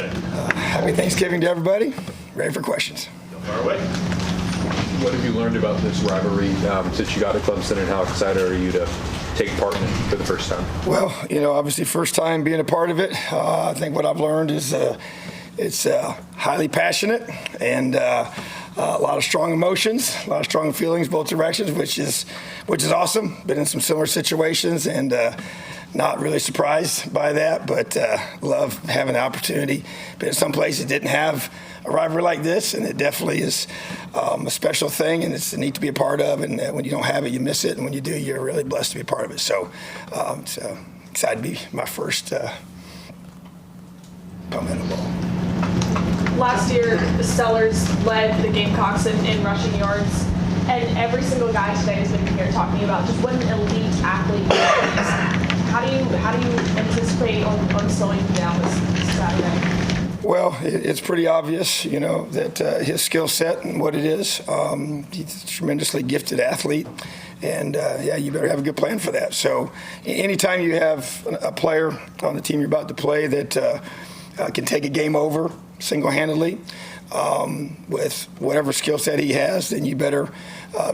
today? Happy Thanksgiving to everybody. Ready for questions. Far away. What have you learned about this rivalry since you got to Clemson, and how excited are you to take part in it for the first time? Well, obviously first time being a part of it. I think what I've learned is it's highly passionate and a lot of strong emotions, a lot of strong feelings both directions, which is awesome. Been in some similar situations and not really surprised by that, but love having the opportunity. Been in some places that didn't have a rivalry like this, and it definitely is a special thing, and it's neat to be a part of. And when you don't have it, you miss it, and when you do, you're really blessed to be a part of it. So, excited to be my first pump in the ball. Last year, the Sellers led the Gamecocks in rushing yards, and every single guy today has been here talking about just what an elite athlete he is. How do you anticipate on slowing him down this Saturday? Well, it's pretty obvious, that his skill set and what it is. He's a tremendously gifted athlete, and you better have a good plan for that. So, anytime you have a player on the team you're about to play that can take a game over single-handedly with whatever skill set he has, then you better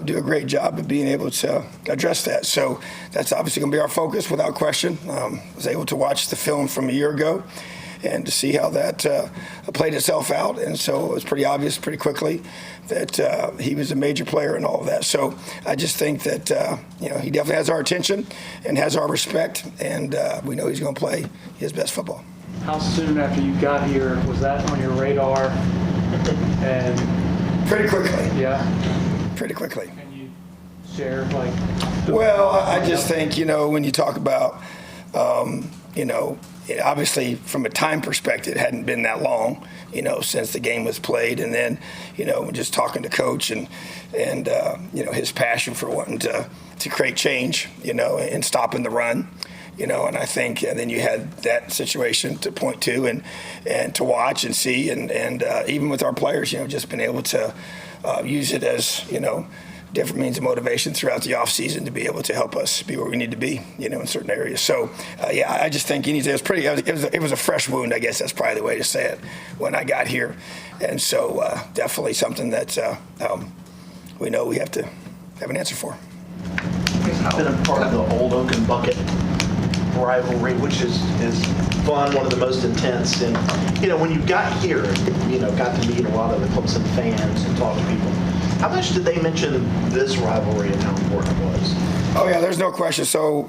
do a great job of being able to address that. So that's obviously going to be our focus without question. I was able to watch the film from a year ago and to see how that played itself out. And so it was pretty obvious pretty quickly that he was a major player in all of that. So I just think that, he definitely has our attention and has our respect, and we know he's going to play his best football. How soon after you got here was that on your radar? And pretty quickly. Yeah. Pretty quickly. Can you share Well, I just think, when you talk about, obviously from a time perspective, it hadn't been that long, since the game was played. And then, just talking to Coach and his passion for wanting to create change, and stopping the run. And I think, and then you had that situation to point to and to watch and see, and even with our players, just been able to use it as, different means of motivation throughout the offseason to be able to help us be where we need to be, in certain areas. So, I just think it was a fresh wound, I guess that's probably the way to say it, when I got here. And so definitely something that we know we have to have an answer for. I've been a part of the Old Oak and Bucket rivalry, which is fun, one of the most intense. And, when you got here, got to meet a lot of the Clemson fans and talk to people, how much did they mention this rivalry and how important it was? Oh, yeah, there's no question. So,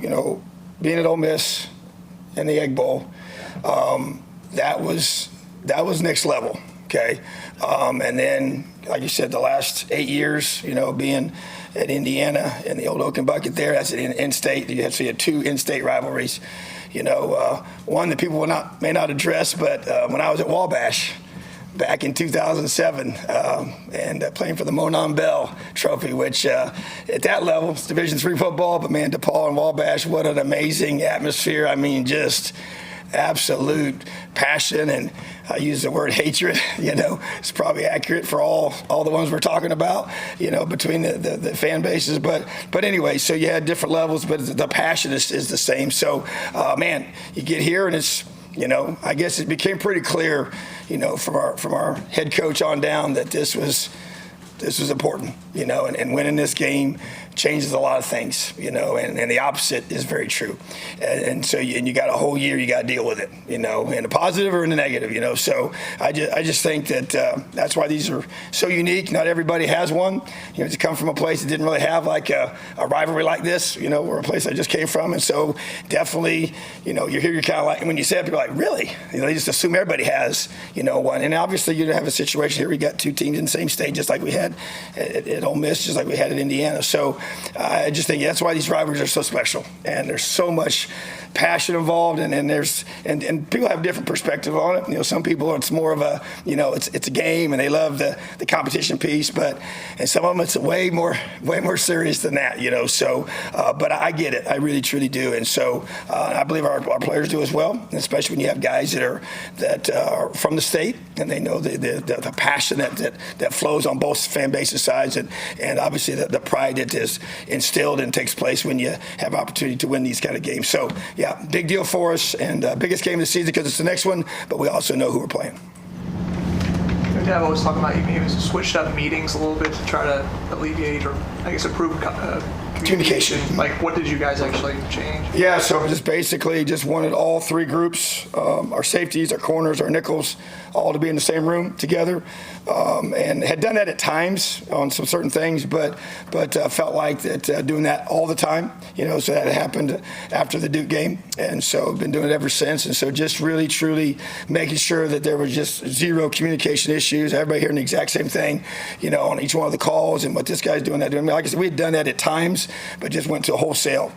being at Ole Miss and the Egg Bowl, that was next level, okay? And then, like you said, the last 8 years, being at Indiana and the Old Oak and Bucket there, that's an in-state. You had two in-state rivalries. One that people may not address, but when I was at Wabash back in 2007 and playing for the Monon Bell Trophy, which at that level, it's Division III football, but man, DePaul and Wabash, what an amazing atmosphere. I mean, just absolute passion, and I use the word hatred, it's probably accurate for all the ones we're talking about, between the fan bases. But anyway, so you had different levels, but the passion is the same. So, man, you get here and it's, I guess it became pretty clear, from our head coach on down that this was important, and winning this game changes a lot of things, and the opposite is very true. And so you got a whole year you got to deal with it, in the positive or in the negative, So I just think that that's why these are so unique. Not everybody has one. To come from a place that didn't really have like a rivalry like this, or a place I just came from. And so definitely, you're here, you're kind of like, when you say it, people are like, really? They just assume everybody has, one. And obviously you have a situation here, we got two teams in the same state, just like we had at Ole Miss, just like we had at Indiana. So I just think that's why these rivalries are so special, and there's so much passion involved, and people have different perspective on it. Some people, it's more of a, it's a game, and they love the competition piece, and some of them it's way more serious than that, So, but I get it, I really truly do, and so I believe our players do as well, especially when you have guys that are from the state, and they know the passion that flows on both fan bases sides, and obviously the pride that is instilled and takes place when you have opportunity to win these kind of games. So yeah, big deal for us, and biggest game of the season because it's the next one, but we also know who we're playing. Dad always talking about you maybe switched up meetings a little bit to try to alleviate or I guess improve communication. Like, what did you guys actually change? Yeah, so just basically just wanted all three groups, our safeties, our corners, our nickels, all to be in the same room together, and had done that at times on some certain things, but felt like that doing that all the time, so that happened after the Duke game, and so been doing it ever since, and so just really truly making sure that there was just zero communication issues, everybody hearing the exact same thing, on each one of the calls, and what this guy's doing, that doing. Like I said, we had done that at times, but just went to wholesale.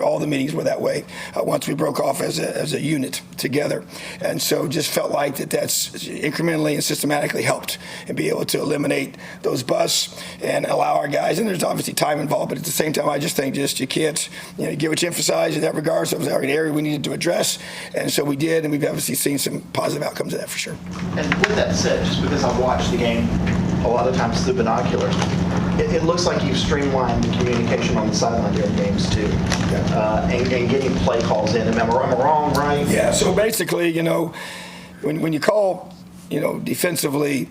All the meetings were that way once we broke off as a unit together, and so just felt like that's incrementally and systematically helped and be able to eliminate those busts and allow our guys, and there's obviously time involved, but at the same time I just think you can't get what you emphasize in that regard. So it was an area we needed to address, and so we did, and we've obviously seen some positive outcomes of that for sure. And with that said, just because I've watched the game a lot of times through binoculars, it looks like you've streamlined the communication on the sideline during games too, and getting play calls in. Am I wrong, right? Yeah, so basically, when you call, defensively,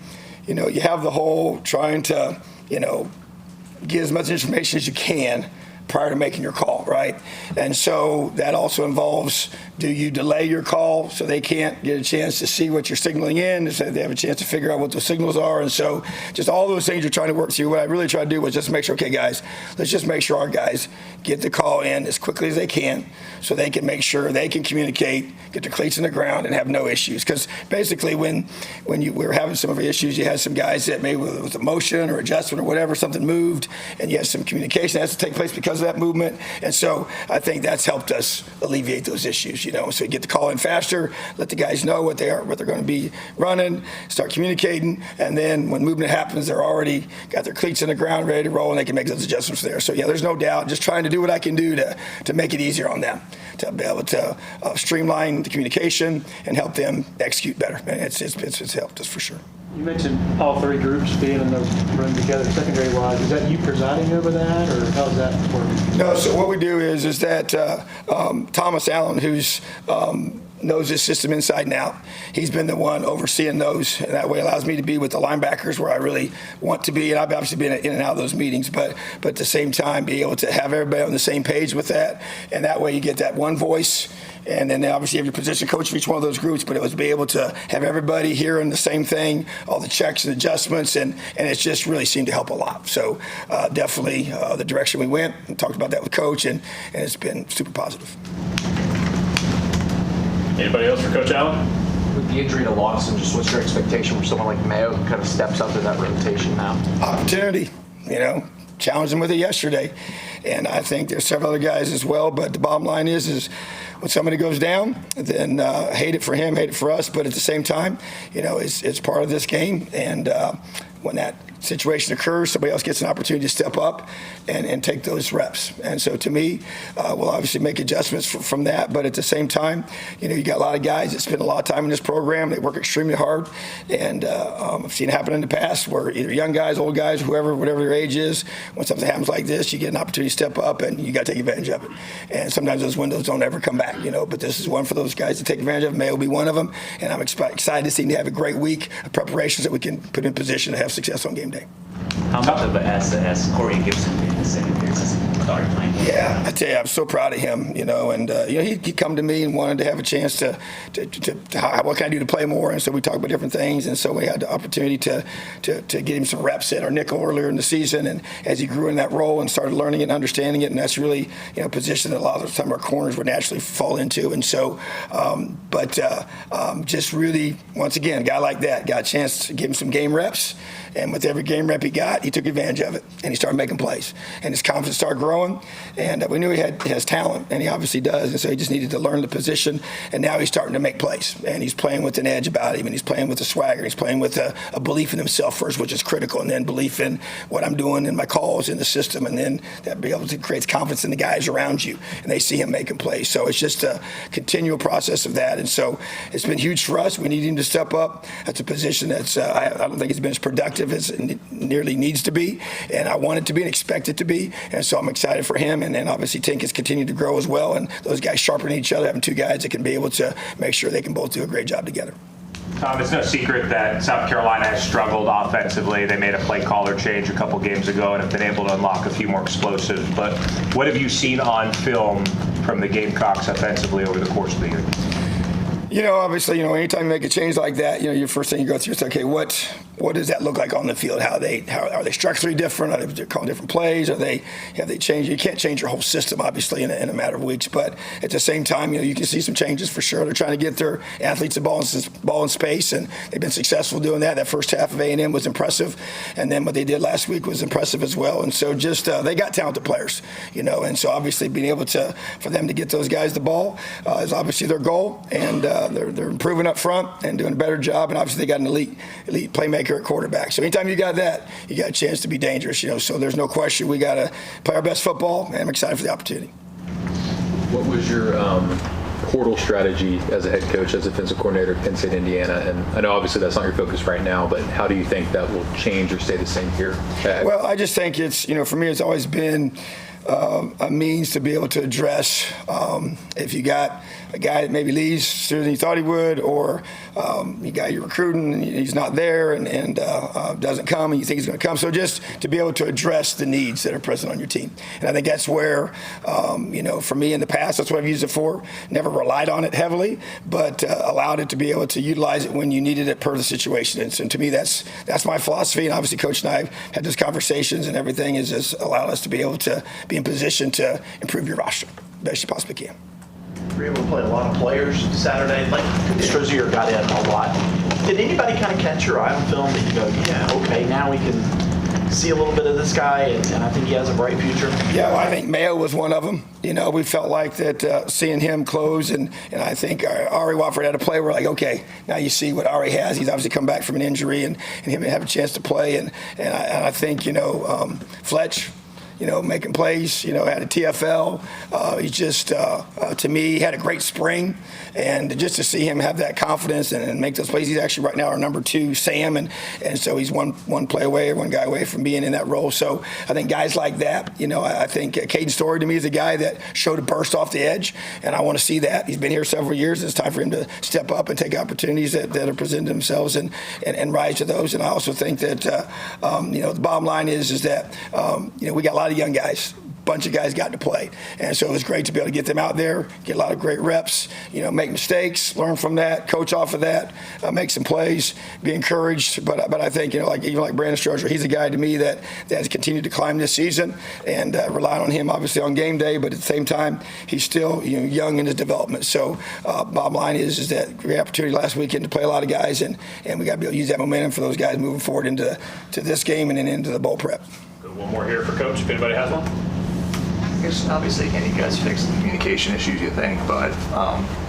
you have the whole trying to, get as much information as you can prior to making your call, right? And so that also involves, do you delay your call so they can't get a chance to see what you're signaling in, so they have a chance to figure out what those signals are? And so just all those things you're trying to work through. What I really try to do was just make sure, okay, guys, let's just make sure our guys get the call in as quickly as they can so they can make sure they can communicate, get their cleats in the ground, and have no issues. Because basically when we were having some of our issues, you had some guys that maybe with emotion or adjustment or whatever, something moved, and you had some communication that has to take place because of that movement. And so I think that's helped us alleviate those issues, so you get the call in faster, let the guys know what they're going to be running, start communicating, and then when movement happens, they're already got their cleats in the ground, ready to roll, and they can make those adjustments there. So yeah, there's no doubt, just trying to do what I can do to make it easier on them, to be able to streamline the communication and help them execute better. And it's helped us for sure. You mentioned all three groups being in the room together secondary-wise. Is that you presiding over that, or how does that work? No, so what we do is that Thomas Allen, who's knows this system inside and out, he's been the one overseeing those, and that way allows me to be with the linebackers where I really want to be, and I've obviously been in and out of those meetings, but at the same time be able to have everybody on the same page with that, and that way you get that one voice. And then obviously you have your position coach for each one of those groups, but it was be able to have everybody hearing the same thing, all the checks and adjustments, and it's just really seemed to help a lot. So definitely the direction we went, and talked about that with coach, and it's been super positive. Anybody else for Coach Allen? With the injury to Lawson, just what's your expectation for someone like Mayo who kind of steps up in that rotation now? Opportunity, challenged them with it yesterday. And I think there's several other guys as well, but the bottom line is when somebody goes down, then hate it for him, hate it for us, but at the same time, it's part of this game, and when that situation occurs, somebody else gets an opportunity to step up and take those reps. And so to me, we'll obviously make adjustments from that, but at the same time, you got a lot of guys that spend a lot of time in this program. They work extremely hard, and I've seen it happen in the past where either young guys, old guys, whatever their age is, when something happens like this, you get an opportunity to step up, and you got to take advantage of it. And sometimes those windows don't ever come back, but this is one for those guys to take advantage of. May will be one of them, and I'm excited to see them have a great week of preparations that we can put in position to have success on game day. How much of an asset has Corian Gipson been in the second year since he started playing? Yeah, I tell you, I'm so proud of him, and he'd come to me and wanted to have a chance to what can I do to play more, and so we talked about different things, and so we had the opportunity to get him some reps at our nickel earlier in the season, and as he grew in that role and started learning it and understanding it, and that's really a position that a lot of the time our corners would naturally fall into, and so just really, once again, a guy like that got a chance to give him some game reps, and with every game rep he got, he took advantage of it, and he started making plays, and his confidence started growing, and we knew he has talent, and he obviously does, and so he just needed to learn the position, and now he's starting to make plays, and he's playing with an edge about him, and he's playing with a swagger, he's playing with a belief in himself first, which is critical, and then belief in what I'm doing in my calls in the system, and then that be able to create confidence in the guys around you, and they see him making plays. So it's just a continual process of that, and so it's been huge for us. We need him to step up. That's a position that's I don't think he's been as productive productive as it nearly needs to be, and I want it to be and expect it to be. And so I'm excited for him, and then obviously Tink has continued to grow as well, and those guys sharpening each other, having two guys that can be able to make sure they can both do a great job together. Tom, it's no secret that South Carolina has struggled offensively. They made a play caller change a couple games ago and have been able to unlock a few more explosives. But what have you seen on film from the Gamecocks offensively over the course of the year? Obviously, anytime you make a change like that, your first thing you go through is, okay, what does that look like on the field? How are they structurally different? Are they calling different plays? Have they changed? You can't change your whole system, obviously, in a matter of weeks. But at the same time, you can see some changes for sure. They're trying to get their athletes the ball in space, and they've been successful doing that. That first half of A&M was impressive, and then what they did last week was impressive as well. And so just they got talented players, and so obviously being able for them to get those guys the ball is obviously their goal, and they're improving up front and doing a better job. And obviously they got an elite playmaker at quarterback. So anytime you got that, you got a chance to be dangerous. So there's no question we got to play our best football, and I'm excited for the opportunity. What was your portal strategy as a head coach, as a defensive coordinator at Penn State, Indiana? And I know obviously that's not your focus right now, but how do you think that will change or stay the same here? Well, I just think it's, for me, it's always been a means to be able to address if you got a guy that maybe leaves sooner than you thought he would, or you got you're recruiting and he's not there and doesn't come and you think he's going to come. So just to be able to address the needs that are present on your team. And I think that's where, for me in the past, that's what I've used it for. Never relied on it heavily, but allowed it to be able to utilize it when you needed it per the situation. And so to me, that's my philosophy. And obviously Coach and I have had those conversations, and everything is just allowed us to be able to be in position to improve your roster best you possibly can. We were able to play a lot of players Saturday. Like Strozier got in a lot. Did anybody kind of catch your eye on film that you go, yeah, okay, now we can see a little bit of this guy, and I think he has a bright future? Yeah, well, I think Mayo was one of them. We felt like that seeing him close, and I think Ari Wofford had a play. We're like, okay, now you see what Ari has. He's obviously come back from an injury, and him have a chance to play. And I think, Fletch, making plays, had a TFL. He's just, to me, he had a great spring. And just to see him have that confidence and make those plays, he's actually right now our number 2 Sam. And so he's one play away or one guy away from being in that role. So I think guys like that, I think Caden Story to me is a guy that showed a burst off the edge. And I want to see that. He's been here several years. It's time for him to step up and take opportunities that are presented themselves and rise to those. And I also think that, the bottom line is that, we got a lot of young guys. Bunch of guys got to play, and so it was great to be able to get them out there, get a lot of great reps, make mistakes, learn from that, coach off of that, make some plays, be encouraged. But I think even like Brandon Strozier, he's a guy to me that has continued to climb this season, and relying on him obviously on game day, but at the same time he's still young in his development. So bottom line is that great opportunity last weekend to play a lot of guys, and we got to be able to use that momentum for those guys moving forward into this game and then into the bowl prep. One more here for Coach, if anybody has one. I guess obviously, again, you guys fixed the communication issues, you think, but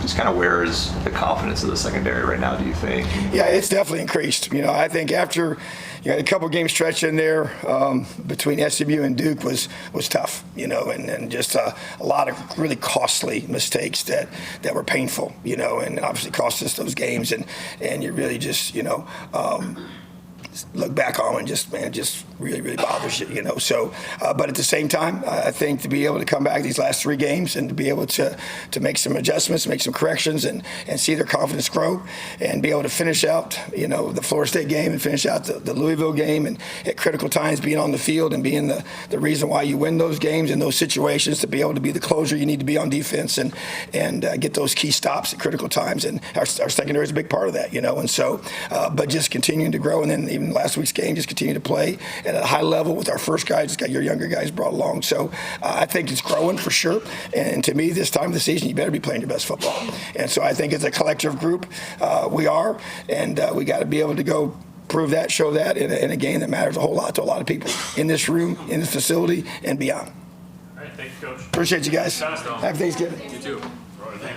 just kind of where is the confidence of the secondary right now, do you think? Yeah, it's definitely increased. I think after a couple game stretch in there between SMU and Duke was tough, and just a lot of really costly mistakes that were painful, and obviously cost us those games, and you really just, look back on and just really, really bothers you, So, but at the same time, I think to be able to come back these last 3 games and to be able to make some adjustments, make some corrections, and see their confidence grow, and be able to finish out, the Florida State game and finish out the Louisville game, and at critical times being on the field and being the reason why you win those games in those situations, to be able to be the closer you need to be on defense and get those key stops at critical times. And our secondary is a big part of that, And so, but just continuing to grow, and then even last week's game, just continue to play at a high level with our first guys, just got your younger guys brought along. So I think it's growing for sure. And to me, this time of the season, you better be playing your best football. And so I think as a collective group, we are, and we got to be able to go prove that, show that in a game that matters a whole lot to a lot of people in this room, in this facility, and beyond. All right, thank you, Coach. Appreciate you guys. Happy Thanksgiving. You too.